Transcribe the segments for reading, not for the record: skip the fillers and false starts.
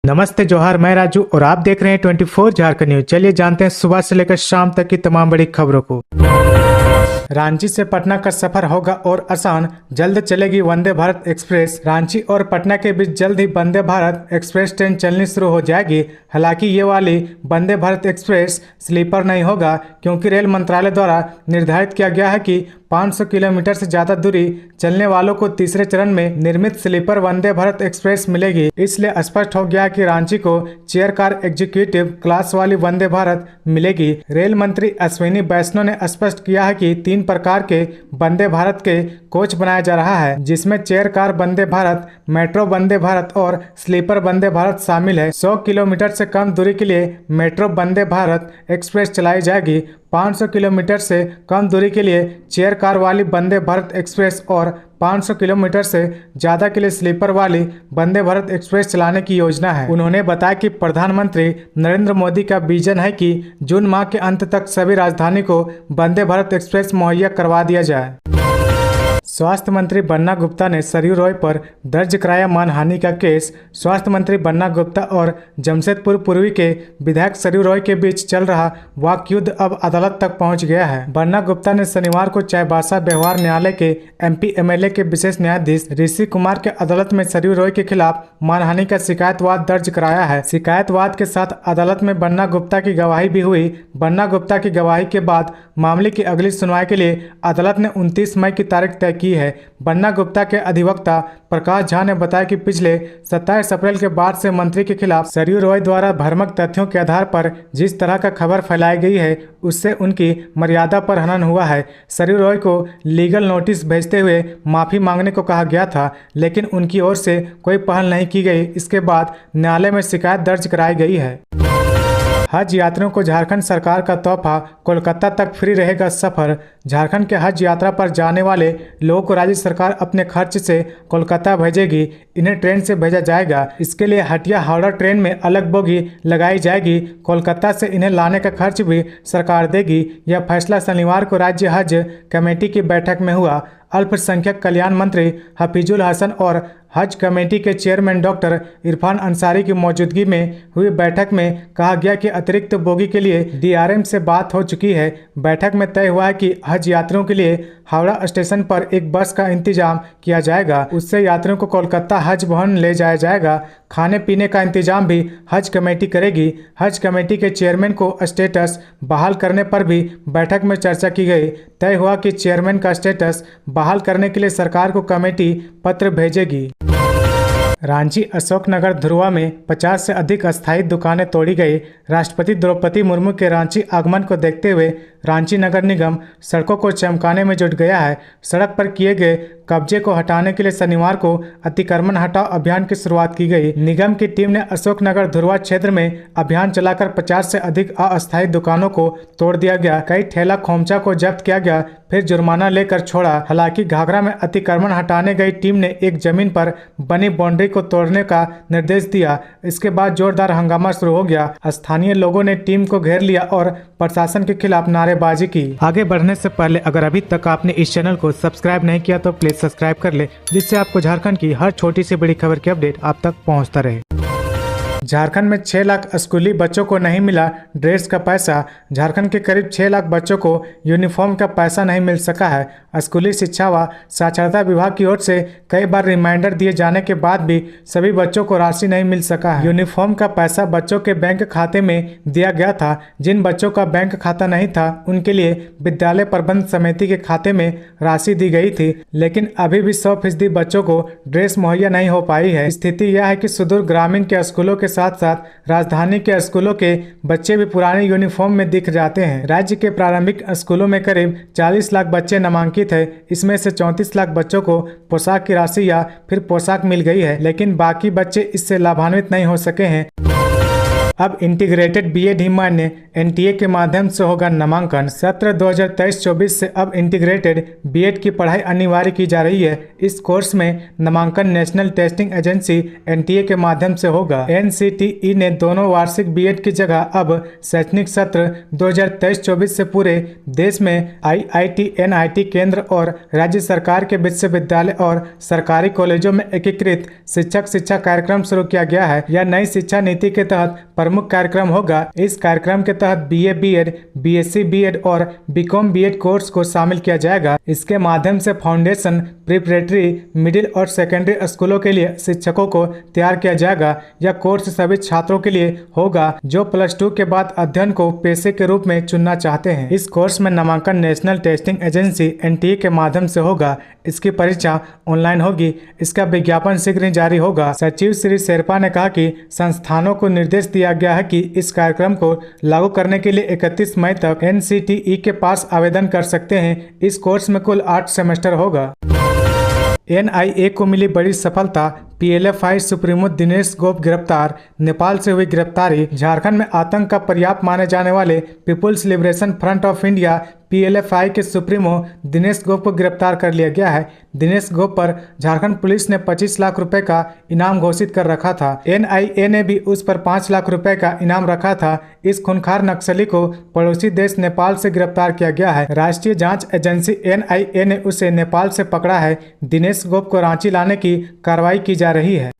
नमस्ते जोहार, मैं राजू और आप देख रहे हैं 24 झारखंड न्यूज। चलिए जानते हैं सुबह से लेकर शाम तक की तमाम बड़ी खबरों को। रांची से पटना का सफर होगा और आसान, जल्द चलेगी वंदे भारत एक्सप्रेस। रांची और पटना के बीच जल्द ही वंदे भारत एक्सप्रेस ट्रेन चलनी शुरू हो जाएगी। हालांकि ये वाली वंदे भारत एक्सप्रेस स्लीपर नहीं होगा, क्योंकि रेल मंत्रालय द्वारा निर्धारित किया गया है कि 500 किलोमीटर से ज्यादा दूरी चलने वालों को तीसरे चरण में निर्मित स्लीपर वंदे भारत एक्सप्रेस मिलेगी। इसलिए स्पष्ट हो गया कि रांची को चेयर कार एग्जीक्यूटिव क्लास वाली वंदे भारत मिलेगी। रेल मंत्री अश्विनी वैष्णव ने स्पष्ट किया है कि 3 प्रकार के वंदे भारत के कोच बनाया जा रहा है, जिसमें chair car Vande Bharat, metro Vande Bharat और स्लीपर वंदे भारत शामिल है। 100 किलोमीटर से कम दूरी के लिए मेट्रो वंदे भारत एक्सप्रेस चलाई जाएगी। 500 किलोमीटर से कम दूरी के लिए चेयर कार वाली वंदे भारत एक्सप्रेस और 500 किलोमीटर से ज़्यादा के लिए स्लीपर वाली वंदे भारत एक्सप्रेस चलाने की योजना है। उन्होंने बताया कि प्रधानमंत्री नरेंद्र मोदी का विजन है कि जून माह के अंत तक सभी राजधानी को वंदे भारत एक्सप्रेस मुहैया करवा दिया जाए। स्वास्थ्य मंत्री बन्ना गुप्ता ने सरयू रॉय पर दर्ज कराया मानहानि का केस। स्वास्थ्य मंत्री बन्ना गुप्ता और जमशेदपुर पूर्वी के विधायक सरयू रॉय के बीच चल रहा वाकयुद्ध अब अदालत तक पहुंच गया है। बन्ना गुप्ता ने शनिवार को चाईबासा व्यवहार न्यायालय के एमपी एमएलए के विशेष न्यायाधीश ऋषि कुमार के अदालत में सरयू रॉय के खिलाफ मानहानि का शिकायतवाद दर्ज कराया है। शिकायतवाद के साथ अदालत में बन्ना गुप्ता की गवाही भी हुई। बन्ना गुप्ता की गवाही के बाद मामले की अगली सुनवाई के लिए अदालत ने 29 मई की तारीख तय की है। बन्ना गुप्ता के अधिवक्ता प्रकाश झा ने बताया कि पिछले 27 अप्रैल के बाद से मंत्री के खिलाफ सरयू रॉय द्वारा भ्रामक तथ्यों के आधार पर जिस तरह का खबर फैलाई गई है, उससे उनकी मर्यादा पर हनन हुआ है। सरयू रॉय को लीगल नोटिस भेजते हुए माफी मांगने को कहा गया था, लेकिन उनकी ओर से कोई पहल नहीं की गई। इसके बाद न्यायालय में शिकायत दर्ज कराई गई है। हज यात्रियों को झारखंड सरकार का तोहफा, कोलकाता तक फ्री रहेगा सफर। झारखंड के हज यात्रा पर जाने वाले लोगों को राज्य सरकार अपने खर्च से कोलकाता भेजेगी। इन्हें ट्रेन से भेजा जाएगा। इसके लिए हटिया हावड़ा ट्रेन में अलग बोगी लगाई जाएगी। कोलकाता से इन्हें लाने का खर्च भी सरकार देगी। यह फैसला शनिवार को राज्य हज कमेटी की बैठक में हुआ। अल्पसंख्यक कल्याण मंत्री हफीजुल हसन और हज कमेटी के चेयरमैन डॉक्टर इरफान अंसारी की मौजूदगी में हुई बैठक में कहा गया कि अतिरिक्त बोगी के लिए डीआरएम से बात हो चुकी है। बैठक में तय हुआ है कि हज यात्रियों के लिए हावड़ा स्टेशन पर एक बस का इंतजाम किया जाएगा। उससे यात्रियों को कोलकाता हज भवन ले जाया जाएगा। खाने पीने का इंतजाम भी हज कमेटी करेगी। हज कमेटी के चेयरमैन को स्टेटस बहाल करने पर भी बैठक में चर्चा की गई। तय हुआ कि चेयरमैन का स्टेटस बहाल करने के लिए सरकार को कमेटी पत्र भेजेगी। रांची अशोकनगर ध्रुवा में 50 से अधिक अस्थायी दुकानें तोड़ी गई। राष्ट्रपति द्रौपदी मुर्मू के रांची आगमन को देखते हुए रांची नगर निगम सड़कों को चमकाने में जुट गया है। सड़क पर किए गए कब्जे को हटाने के लिए शनिवार को अतिक्रमण हटाओ अभियान की शुरुआत की गई। निगम की टीम ने अशोकनगर ध्रुवा क्षेत्र में अभियान चलाकर 50 से अधिक अस्थायी दुकानों को तोड़ दिया गया। कई ठेला खोमचा को जब्त किया गया, फिर जुर्माना लेकर छोड़ा। हालांकि घाघरा में अतिक्रमण हटाने गई टीम ने एक जमीन पर बनी बाउंड्री को तोड़ने का निर्देश दिया। इसके बाद जोरदार हंगामा शुरू हो गया। स्थानीय लोगों ने टीम को घेर लिया और प्रशासन के खिलाफ नारेबाजी की। आगे बढ़ने से पहले अगर अभी तक आपने इस चैनल को सब्सक्राइब नहीं किया तो प्लीज सब्सक्राइब कर ले, जिससे आपको झारखंड की हर छोटी से बड़ी खबर की अपडेट आप तक पहुंचता रहे। झारखंड में 6 लाख स्कूली बच्चों को नहीं मिला ड्रेस का पैसा। झारखंड के करीब 6 लाख बच्चों को यूनिफॉर्म का पैसा नहीं मिल सका है। स्कूली शिक्षा व साक्षरता विभाग की ओर से कई बार रिमाइंडर दिए जाने के बाद भी सभी बच्चों को राशि नहीं मिल सका है। यूनिफॉर्म का पैसा बच्चों के बैंक खाते में दिया गया था। जिन बच्चों का बैंक खाता नहीं था उनके लिए विद्यालय प्रबंध समिति के खाते में राशि दी गई थी, लेकिन अभी भी 100% बच्चों को ड्रेस मुहैया नहीं हो पाई है। स्थिति यह है कि सुदूर ग्रामीण के स्कूलों के साथ साथ राजधानी के स्कूलों के बच्चे भी पुराने यूनिफॉर्म में दिख जाते हैं। राज्य के प्रारंभिक स्कूलों में करीब 40 लाख बच्चे नामांकित है। इसमें से 34 लाख बच्चों को पोशाक की राशि या फिर पोशाक मिल गई है, लेकिन बाकी बच्चे इससे लाभान्वित नहीं हो सके हैं। अब इंटीग्रेटेड बीएड ही मान्य, एनटीए के माध्यम से होगा नामांकन। सत्र 2023-24 से अब इंटीग्रेटेड बीएड की पढ़ाई अनिवार्य की जा रही है। इस कोर्स में नामांकन नेशनल टेस्टिंग एजेंसी एनटीए के माध्यम से होगा। एनसीटीई ने दोनों वार्षिक बीएड की जगह अब शैक्षणिक सत्र 2023-24 से पूरे देश में आईआईटी, एनआईटी केंद्र और राज्य सरकार के विश्वविद्यालय और सरकारी कॉलेजों में एकीकृत शिक्षा कार्यक्रम शुरू किया गया है। यह नई शिक्षा नीति के तहत प्रमुख कार्यक्रम होगा। इस कार्यक्रम के तहत बीए बीएड, बीएससी बीएड और बीकॉम बीएड कोर्स को शामिल किया जाएगा। इसके माध्यम से फाउंडेशन, प्रिपरेटरी, मिडिल और सेकेंडरी स्कूलों के लिए शिक्षकों को तैयार किया जाएगा। यह कोर्स सभी छात्रों के लिए होगा जो +2 के बाद अध्ययन को पेशे के रूप में चुनना चाहते हैं। इस कोर्स में नामांकन नेशनल टेस्टिंग एजेंसी एनटीए के माध्यम से होगा। इसकी परीक्षा ऑनलाइन होगी। इसका विज्ञापन शीघ्र ही जारी होगा। सचिव श्री शेरपा ने कहा कि संस्थानों को निर्देश दिया गया है कि इस कार्यक्रम को लागू करने के लिए 31 मई तक एनसीटीई के पास आवेदन कर सकते हैं। इस कोर्स में कुल 8 सेमेस्टर होगा। एनआईए को मिली बड़ी सफलता, पीएलएफआई सुप्रीमो दिनेश गोप गिरफ्तार। नेपाल से हुई गिरफ्तारी। झारखंड में आतंक का पर्याप्त माने जाने वाले people's liberation front of India PLFI के सुप्रीमो दिनेश गोप को गिरफ्तार कर लिया गया है। दिनेश गोप पर झारखंड पुलिस ने 25 लाख रुपए का इनाम घोषित कर रखा था। एनआईए ने भी उस पर 5 लाख रुपए का इनाम रखा था। इस खूंखार नक्सली को पड़ोसी देश नेपाल से गिरफ्तार किया गया है। राष्ट्रीय जांच एजेंसी एनआईए ने उसे नेपाल से पकड़ा है। दिनेश गोप को रांची लाने की कार्रवाई की जा रही है।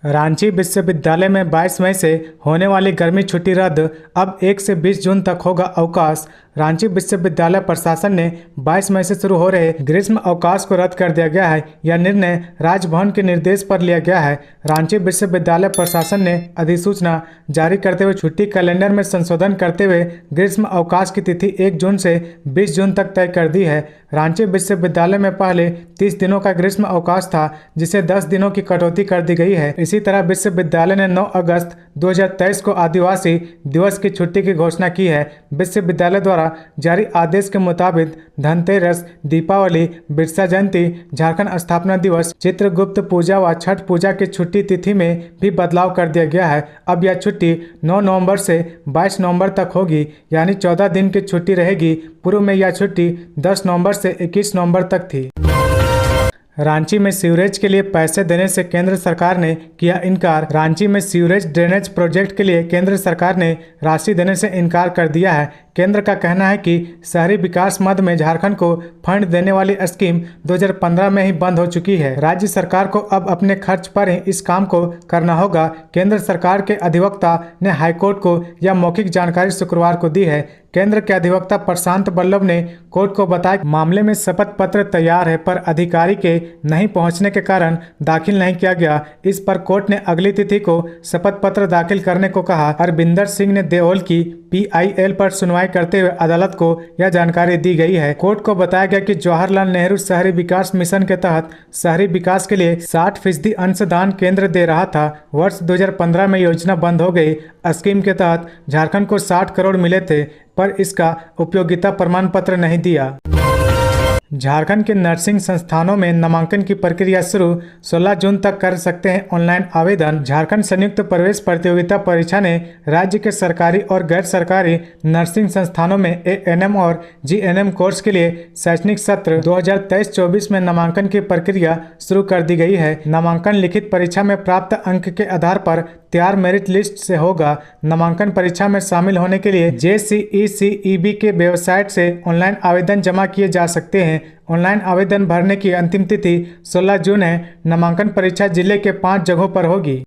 रांची विश्वविद्यालय में 22 मई से होने वाली गर्मी छुट्टी रद्द। अब 1 से 20 जून तक होगा अवकाश। रांची विश्वविद्यालय प्रशासन ने 22 मई से शुरू हो रहे ग्रीष्म अवकाश को रद्द कर दिया गया है। यह निर्णय राजभवन के निर्देश पर लिया गया है। रांची विश्वविद्यालय प्रशासन ने अधिसूचना जारी करते हुए छुट्टी कैलेंडर में संशोधन करते हुए ग्रीष्म अवकाश की तिथि 1 जून से 20 जून तक तय कर दी है। रांची विश्वविद्यालय में पहले 30 दिनों का ग्रीष्म अवकाश था, जिसे 10 दिनों की कटौती कर दी गई है। इसी तरह विश्वविद्यालय ने 9 अगस्त 2023 को आदिवासी दिवस की छुट्टी की घोषणा की है। विश्वविद्यालय द्वारा जारी आदेश के मुताबिक धनतेरस, दीपावली, बिरसा जयंती, झारखंड स्थापना दिवस, चित्रगुप्त पूजा व छठ पूजा की छुट्टी तिथि में भी बदलाव कर दिया गया है। अब यह छुट्टी 9 नवंबर से 22 नवंबर तक होगी, यानी 14 दिन की छुट्टी रहेगी। पूर्व में यह छुट्टी 10 नवंबर से 21 नवंबर तक थी। रांची में सीवरेज के लिए पैसे देने से केंद्र सरकार ने किया इनकार। रांची में सीवरेज ड्रेनेज प्रोजेक्ट के लिए केंद्र सरकार ने राशि देने से इनकार कर दिया है। केंद्र का कहना है कि शहरी विकास मद में झारखंड को फंड देने वाली स्कीम 2015 में ही बंद हो चुकी है। राज्य सरकार को अब अपने खर्च पर ही इस काम को करना होगा। केंद्र सरकार के अधिवक्ता ने हाईकोर्ट को यह मौखिक जानकारी शुक्रवार को दी है। केंद्र के अधिवक्ता प्रशांत बल्लभ ने कोर्ट को बताया कि मामले में शपथ पत्र तैयार है, पर अधिकारी के नहीं पहुंचने के कारण दाखिल नहीं किया गया। इस पर कोर्ट ने अगली तिथि को शपथ पत्र दाखिल करने को कहा। अरविंदर सिंह ने देओल की पीआईएल पर सुनवाई करते हुए अदालत को यह जानकारी दी गई है। कोर्ट को बताया गया कि जवाहरलाल नेहरू शहरी विकास मिशन के तहत शहरी विकास के लिए 60% अंशदान केंद्र दे रहा था। वर्ष 2015 में योजना बंद हो गई। स्कीम के तहत झारखंड को 60 करोड़ मिले थे, पर इसका उपयोगिता प्रमाण पत्र नहीं दिया। झारखंड के नर्सिंग संस्थानों में नामांकन की प्रक्रिया शुरू। 16 जून तक कर सकते हैं ऑनलाइन आवेदन। झारखंड संयुक्त प्रवेश प्रतियोगिता परीक्षा ने राज्य के सरकारी और गैर सरकारी नर्सिंग संस्थानों में एएनएम और जीएनएम कोर्स के लिए शैक्षणिक सत्र 2023-24 में नामांकन की प्रक्रिया शुरू कर दी गई है। नामांकन लिखित परीक्षा में प्राप्त अंक के आधार पर तैयार मेरिट लिस्ट से होगा। नामांकन परीक्षा में शामिल होने के लिए JCECEB के वेबसाइट से ऑनलाइन आवेदन जमा किए जा सकते हैं। ऑनलाइन आवेदन भरने की अंतिम तिथि 16 जून है। नामांकन परीक्षा जिले के 5 जगहों पर होगी।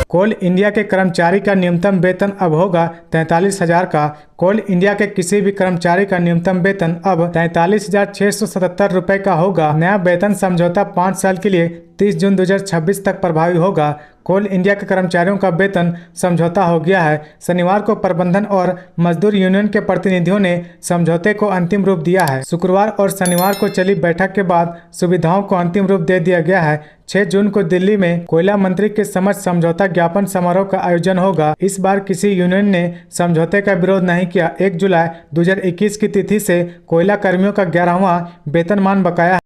कोल इंडिया के कर्मचारी का न्यूनतम वेतन अब होगा 43,000 का। कोल इंडिया के किसी भी कर्मचारी का न्यूनतम वेतन अब 43,677 रुपए का होगा। नया वेतन समझौता 5 साल के लिए 30 जून 2026 तक प्रभावी होगा। कोल इंडिया के कर्मचारियों का वेतन समझौता हो गया है। शनिवार को प्रबंधन और मजदूर यूनियन के प्रतिनिधियों ने समझौते को अंतिम रूप दिया है। शुक्रवार और शनिवार को चली बैठक के बाद सुविधाओं को अंतिम रूप दे दिया गया है। 6 जून को दिल्ली में कोयला मंत्री के समक्ष समझौता ज्ञापन समारोह का आयोजन होगा। इस बार किसी यूनियन ने समझौते का विरोध नहीं किया। 1 जुलाई 2021 की तिथि से कोयला कर्मियों का 11वां वेतनमान बकाया है।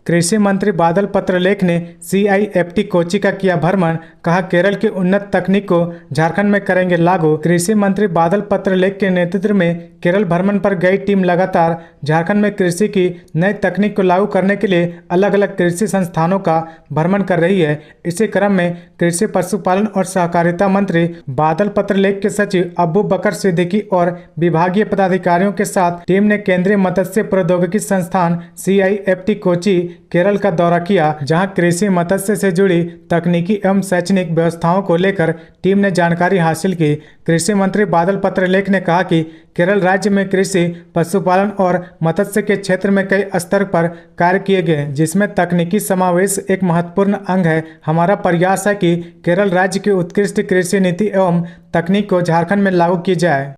कृषि मंत्री बादल पत्रलेख ने CIFT कोची का किया भ्रमण, कहा केरल की उन्नत तकनीक को झारखंड में करेंगे लागू। कृषि मंत्री बादल पत्रलेख के नेतृत्व में केरल भ्रमण पर गई टीम लगातार झारखंड में कृषि की नई तकनीक को लागू करने के लिए अलग अलग कृषि संस्थानों का भ्रमण कर रही है। इसी क्रम में कृषि, पशुपालन और सहकारिता मंत्री बादल पत्रलेख के सचिव अबू बकर सिद्दीकी और विभागीय पदाधिकारियों के साथ टीम ने केंद्रीय मत्स्य प्रौद्योगिकी संस्थान CIFT कोची केरल का दौरा किया, जहां कृषि मत्स्य से जुड़ी तकनीकी एवं शैक्षणिक व्यवस्थाओं को लेकर टीम ने जानकारी हासिल की। कृषि मंत्री बादल पत्रलेख ने कहा कि केरल राज्य में कृषि, पशुपालन और मत्स्य के क्षेत्र में कई स्तर पर कार्य किए गए, जिसमें तकनीकी समावेश एक महत्वपूर्ण अंग है। हमारा प्रयास है कि केरल राज्य की उत्कृष्ट कृषि नीति एवं तकनीक को झारखंड में लागू की जाए।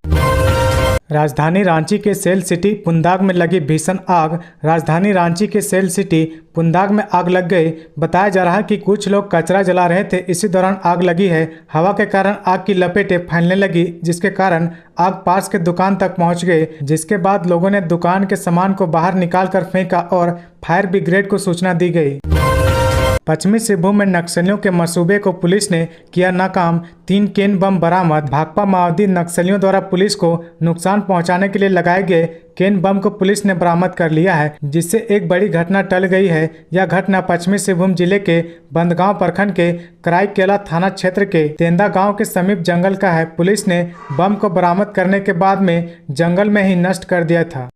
राजधानी रांची के सेल सिटी पुंदाग में लगी भीषण आग। राजधानी रांची के सेल सिटी पुंदाग में आग लग गई। बताया जा रहा है कि कुछ लोग कचरा जला रहे थे, इसी दौरान आग लगी है। हवा के कारण आग की लपेटें फैलने लगी, जिसके कारण आग पास के दुकान तक पहुंच गई, जिसके बाद लोगों ने दुकान के सामान को बाहर निकालकर फेंका और फायर ब्रिगेड को सूचना दी गई। पश्चिमी सिंहभूम में नक्सलियों के मंसूबे को पुलिस ने किया नाकाम, 3 केन बम बरामद। भाकपा माओवादी नक्सलियों द्वारा पुलिस को नुकसान पहुंचाने के लिए लगाए गए केन बम को पुलिस ने बरामद कर लिया है, जिससे एक बड़ी घटना टल गई है। यह घटना पश्चिमी सिंहभूम जिले के बंदगांव प्रखंड के कराईकेला थाना क्षेत्र के तेंदा गांव के समीप जंगल का है। पुलिस ने बम को बरामद करने के बाद में जंगल में ही नष्ट कर दिया था।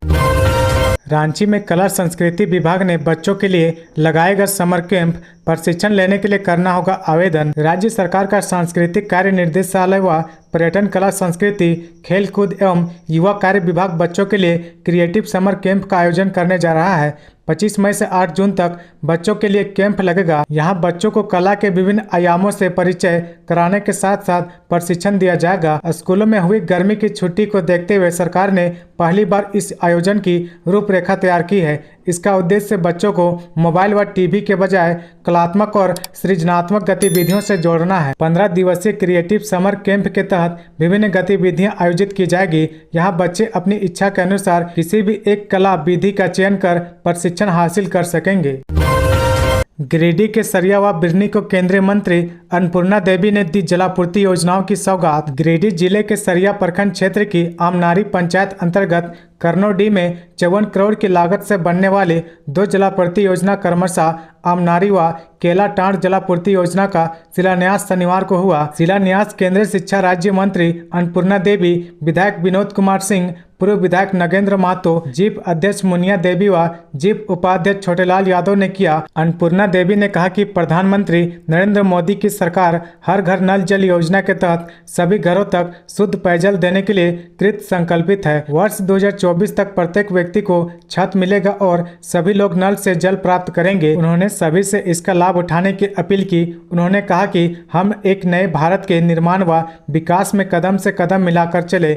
रांची में कला संस्कृति विभाग ने बच्चों के लिए लगाएगा समर कैंप। प्रशिक्षण लेने के लिए करना होगा आवेदन। राज्य सरकार का सांस्कृतिक कार्य निर्देशालय व पर्यटन, कला संस्कृति, खेल कूद एवं युवा कार्य विभाग बच्चों के लिए क्रिएटिव समर कैंप का आयोजन करने जा रहा है। 25 मई से 8 जून तक बच्चों के लिए कैंप लगेगा। यहाँ बच्चों को कला के विभिन्न आयामों से परिचय कराने के साथ साथ प्रशिक्षण दिया जाएगा। स्कूलों में हुई गर्मी की छुट्टी को देखते हुए सरकार ने पहली बार इस आयोजन की रूपरेखा तैयार की है। इसका उद्देश्य बच्चों को मोबाइल व टीवी के बजाय कलात्मक और सृजनात्मक गतिविधियों से जोड़ना है। 15 दिवसीय क्रिएटिव समर कैंप के तहत विभिन्न गतिविधियां आयोजित की जाएगी। यहाँ बच्चे अपनी इच्छा के अनुसार किसी भी एक कला विधि का चयन कर प्रशिक्षण हासिल कर सकेंगे। गिरिडीह के सरिया व बिरनी को केंद्रीय मंत्री अन्नपूर्णा देवी ने दी जलापूर्ति योजनाओं की सौगात। गिरिडीह जिले के सरिया प्रखंड क्षेत्र की आमनारी पंचायत अंतर्गत करनोडी में 54 करोड़ की लागत से बनने वाली 2 जलापूर्ति योजना क्रमशः आमनारी व केला टांड जलापूर्ति योजना का शिलान्यास शनिवार को हुआ। शिलान्यास केंद्रीय शिक्षा राज्य मंत्री अन्नपूर्णा देवी, विधायक विनोद कुमार सिंह, पूर्व विधायक नगेंद्र महतो, जीप अध्यक्ष मुनिया देवी व जीप उपाध्यक्ष छोटेलाल यादव ने किया। अन्नपूर्णा देवी ने कहा कि प्रधानमंत्री नरेंद्र मोदी की सरकार हर घर नल जल योजना के तहत सभी घरों तक शुद्ध पेयजल देने के लिए कृत संकल्पित है। वर्ष 2024 तक प्रत्येक व्यक्ति को छत मिलेगा और सभी लोग नल से जल प्राप्त करेंगे। उन्होंने सभी से इसका लाभ उठाने की अपील की। उन्होंने कहा कि हम एक नए भारत के निर्माण व विकास में कदम से कदम मिलाकर चले।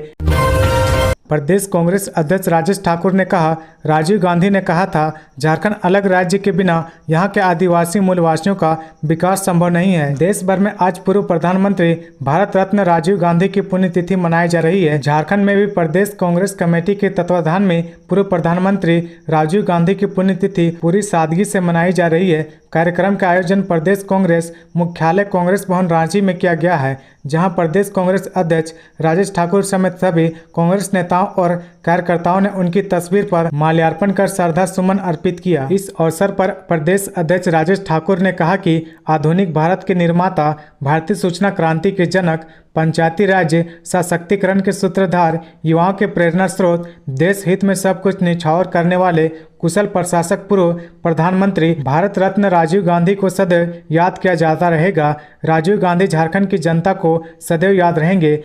प्रदेश कांग्रेस अध्यक्ष राजेश ठाकुर ने कहा, राजीव गांधी ने कहा था झारखंड अलग राज्य के बिना यहाँ के आदिवासी मूलवासियों का विकास संभव नहीं है। देश भर में आज पूर्व प्रधानमंत्री भारत रत्न राजीव गांधी की पुण्यतिथि मनाई जा रही है। झारखंड में भी प्रदेश कांग्रेस कमेटी के तत्वाधान में पूर्व प्रधानमंत्री राजीव गांधी की पुण्यतिथि पूरी सादगी से मनाई जा रही है। कार्यक्रम का आयोजन प्रदेश कांग्रेस मुख्यालय कांग्रेस भवन रांची में किया गया है, जहां प्रदेश कांग्रेस अध्यक्ष राजेश ठाकुर समेत सभी कांग्रेस नेताओं और कार्यकर्ताओं ने उनकी तस्वीर पर माल्यार्पण कर श्रद्धा सुमन अर्पित किया। इस अवसर पर प्रदेश अध्यक्ष राजेश ठाकुर ने कहा कि आधुनिक भारत के निर्माता, भारतीय सूचना क्रांति के जनक, पंचायती राज्य सशक्तिकरण के सूत्रधार, युवाओं के प्रेरणा स्रोत, देश हित में सब कुछ निछावर करने वाले कुशल प्रशासक, पूर्व प्रधानमंत्री भारत रत्न राजीव गांधी को सदैव याद किया जाता रहेगा। राजीव गांधी झारखंड की जनता को सदैव याद रहेंगे।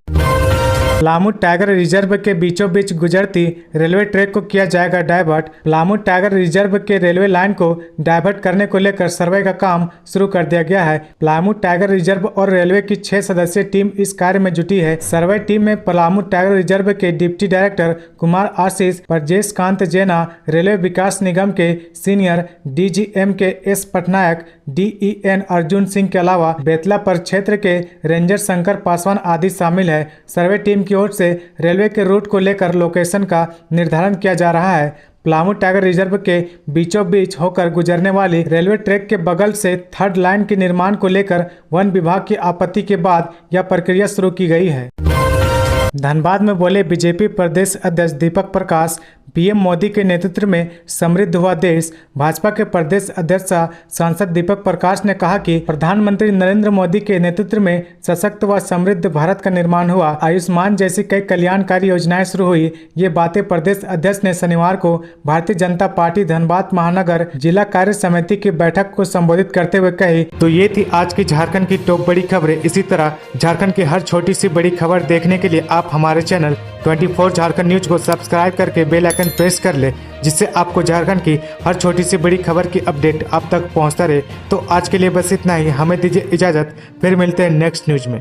पलामू टाइगर रिजर्व के बीचों बीच गुजरती रेलवे ट्रैक को किया जाएगा डाइवर्ट। पलामू टाइगर रिजर्व के रेलवे लाइन को डाइवर्ट करने को लेकर सर्वे का काम शुरू कर दिया गया है। पलामू टाइगर रिजर्व और रेलवे की 6 सदस्यीय टीम इस कार्य में जुटी है। सर्वे टीम में पलामू टाइगर रिजर्व के डिप्टी डायरेक्टर कुमार आशीष, ब्रजेश कांत जैना, रेलवे विकास निगम के सीनियर DGM के S पटनायक, DEN अर्जुन सिंह के अलावा बेतला परिक्षेत्र के रेंजर शंकर पासवान आदि शामिल है। सर्वे टीम की ओर से रेलवे के रूट को लेकर लोकेशन का निर्धारण किया जा रहा है। पलामू टाइगर रिजर्व के बीचों बीच होकर गुजरने वाली रेलवे ट्रैक के बगल से थर्ड लाइन के निर्माण को लेकर वन विभाग की आपत्ति के बाद यह प्रक्रिया शुरू की गई है। धनबाद में बोले बीजेपी प्रदेश अध्यक्ष दीपक प्रकाश, पीएम मोदी के नेतृत्व में समृद्ध हुआ देश। भाजपा के प्रदेश अध्यक्ष सांसद दीपक प्रकाश ने कहा कि प्रधानमंत्री नरेंद्र मोदी के नेतृत्व में सशक्त व समृद्ध भारत का निर्माण हुआ। आयुष्मान जैसी कई कल्याणकारी योजनाएं शुरू हुई। ये बातें प्रदेश अध्यक्ष ने शनिवार को भारतीय जनता पार्टी धनबाद महानगर जिला कार्य समिति की बैठक को संबोधित करते हुए कही। तो ये थी आज की झारखंड की टॉप बड़ी खबरें। इसी तरह झारखंड की हर छोटी सी बड़ी खबर देखने के लिए आप हमारे चैनल 24 झारखंड न्यूज को सब्सक्राइब करके बेल आइकन प्रेस कर ले, जिससे आपको झारखंड की हर छोटी सी बड़ी खबर की अपडेट आप तक पहुंचता रहे। तो आज के लिए बस इतना ही। हमें दीजिए इजाजत, फिर मिलते हैं नेक्स्ट न्यूज में।